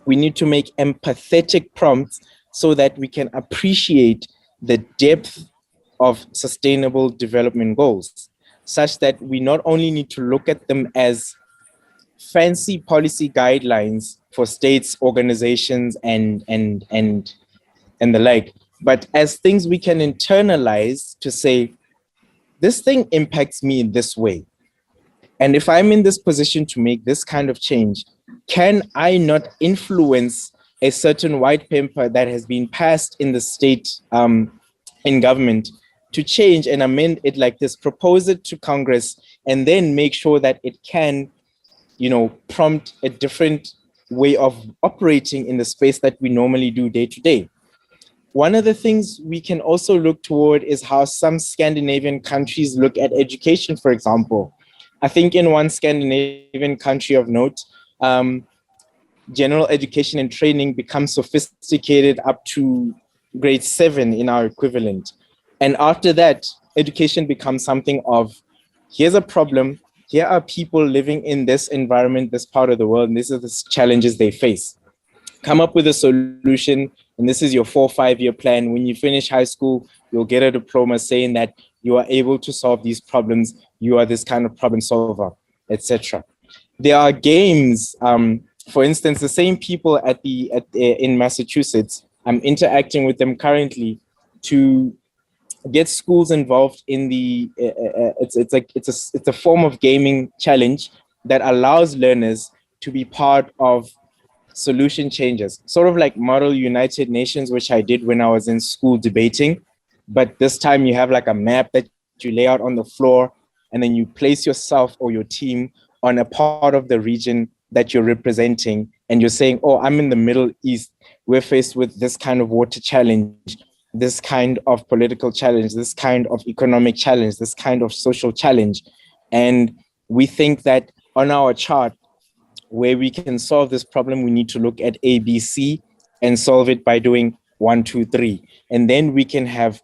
We need to make empathetic prompts so that we can appreciate the depth of sustainable development goals, such that we not only need to look at them as fancy policy guidelines for states, organizations, and the like, but as things we can internalize to say, this thing impacts me in this way. And if I'm in this position to make this kind of change, can I not influence a certain white paper that has been passed in the state, in government, to change and amend it like this, propose it to Congress, and then make sure that it can, prompt a different way of operating in the space that we normally do day to day. One of the things we can also look toward is how some Scandinavian countries look at education, for example. I think in one Scandinavian country of note, general education and training becomes sophisticated up to grade 7 in our equivalent. And after that, education becomes something of, here's a problem, here are people living in this environment, this part of the world, and these are the challenges they face. Come up with a solution, and this is your 4 or 5 year plan. When you finish high school, you'll get a diploma saying that you are able to solve these problems, you are this kind of problem solver, etc. There are games, for instance, the same people in Massachusetts, I'm interacting with them currently to get schools involved in the, it's a form of gaming challenge that allows learners to be part of solution changes, sort of like Model United Nations, which I did when I was in school debating. But this time you have like a map that you lay out on the floor, and then you place yourself or your team on a part of the region that you're representing. And you're saying, oh, I'm in the Middle East. We're faced with this kind of water challenge, this kind of political challenge, this kind of economic challenge, this kind of social challenge. And we think that on our chart, where we can solve this problem, we need to look at A, B, C and solve it by doing 1, 2, 3. And then we can have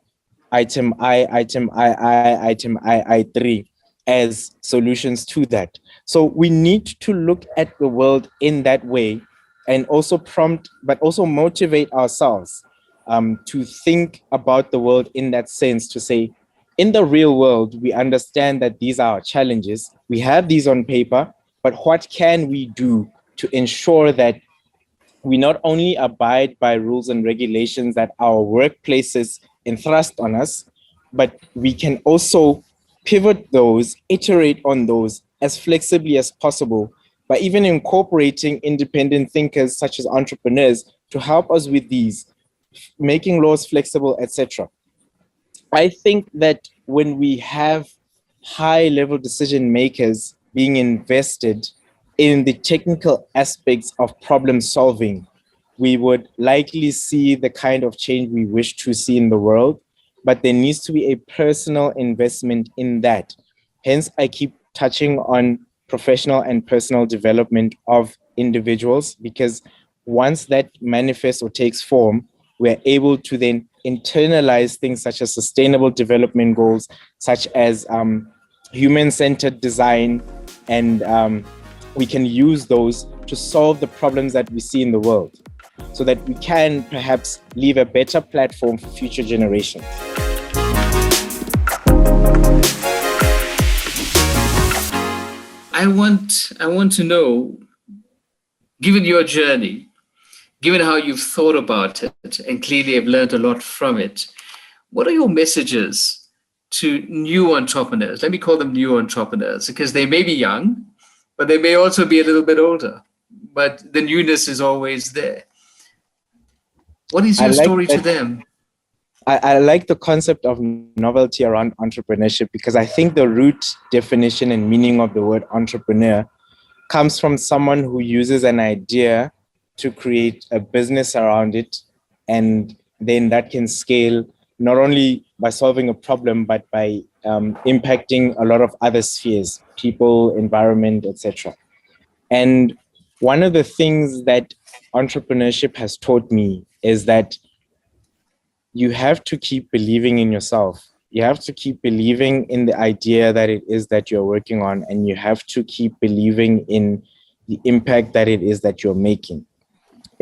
item I, item item I3 as solutions to that. So we need to look at the world in that way and also prompt, but also motivate ourselves to think about the world in that sense, to say, in the real world, we understand that these are our challenges. We have these on paper, but what can we do to ensure that we not only abide by rules and regulations that our workplaces entrust on us, but we can also pivot those, iterate on those as flexibly as possible by even incorporating independent thinkers such as entrepreneurs to help us with these, making laws flexible, etc. I think that when we have high-level decision makers being invested in the technical aspects of problem solving, we would likely see the kind of change we wish to see in the world, but there needs to be a personal investment in that. Hence, I keep touching on professional and personal development of individuals, because once that manifests or takes form, we're able to then internalize things such as sustainable development goals, such as human-centered design, and we can use those to solve the problems that we see in the world, so that we can perhaps leave a better platform for future generations. I want to know, given your journey, given how you've thought about it and clearly have learned a lot from it, what are your messages to new entrepreneurs? Let me call them new entrepreneurs, because they may be young, but they may also be a little bit older, but the newness is always there. What is your story to them? I like the concept of novelty around entrepreneurship, because I think the root definition and meaning of the word entrepreneur comes from someone who uses an idea to create a business around it, and then that can scale not only by solving a problem, but by impacting a lot of other spheres, people, environment, etc. And one of the things that entrepreneurship has taught me is that you have to keep believing in yourself. You have to keep believing in the idea that it is that you're working on, and you have to keep believing in the impact that it is that you're making.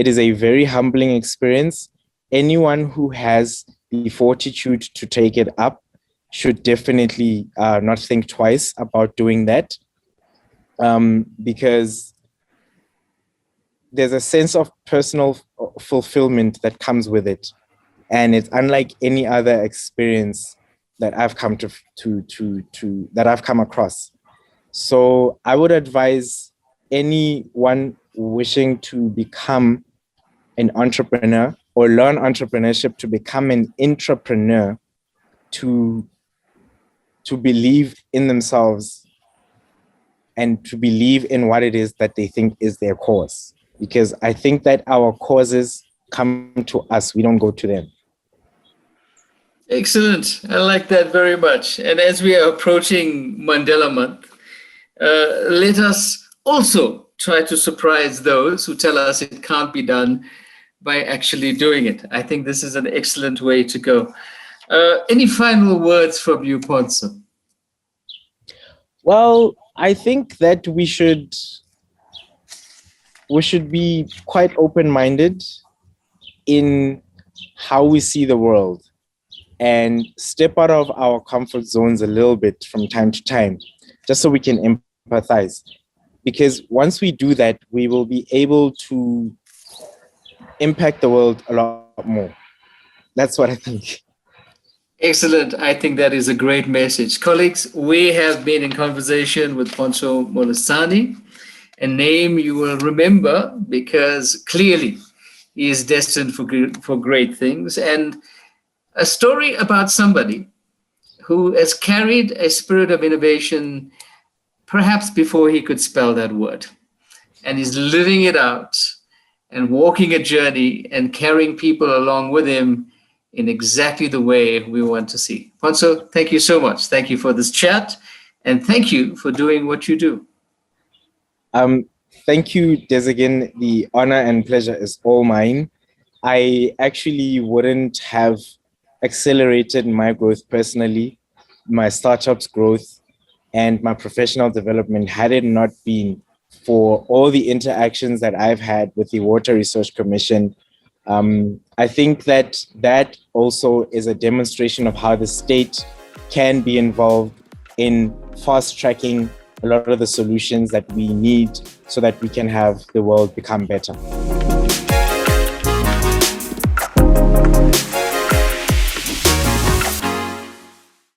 It is a very humbling experience. Anyone who has the fortitude to take it up should definitely not think twice about doing that, because there's a sense of personal fulfillment that comes with it. And it's unlike any other experience that I've come that I've come across. So I would advise anyone wishing to become an entrepreneur or learn entrepreneurship to become an intrapreneur to believe in themselves and to believe in what it is that they think is their cause. Because I think that our causes come to us, we don't go to them. Excellent. I like that very much. And as we are approaching Mandela Month, let us also try to surprise those who tell us it can't be done by actually doing it. I think this is an excellent way to go. Any final words from you, Pontsho? Well, I think that we should be quite open-minded in how we see the world and step out of our comfort zones a little bit from time to time, just so we can empathize. Because once we do that, we will be able to impact the world a lot more. That's what I think. Excellent. I think that is a great message. Colleagues, we have been in conversation with Pontsho Moletsane, a name you will remember because clearly he is destined for great things, and a story about somebody who has carried a spirit of innovation perhaps before he could spell that word, and is living it out and walking a journey and carrying people along with him in exactly the way we want to see. Pontsho, thank you so much. Thank you for this chat, and thank you for doing what you do. Thank you, Dhesigen. The honor and pleasure is all mine. I actually wouldn't have accelerated my growth personally, my startup's growth, and my professional development had it not been for all the interactions that I've had with the Water Research Commission. I think that also is a demonstration of how the state can be involved in fast-tracking a lot of the solutions that we need so that we can have the world become better.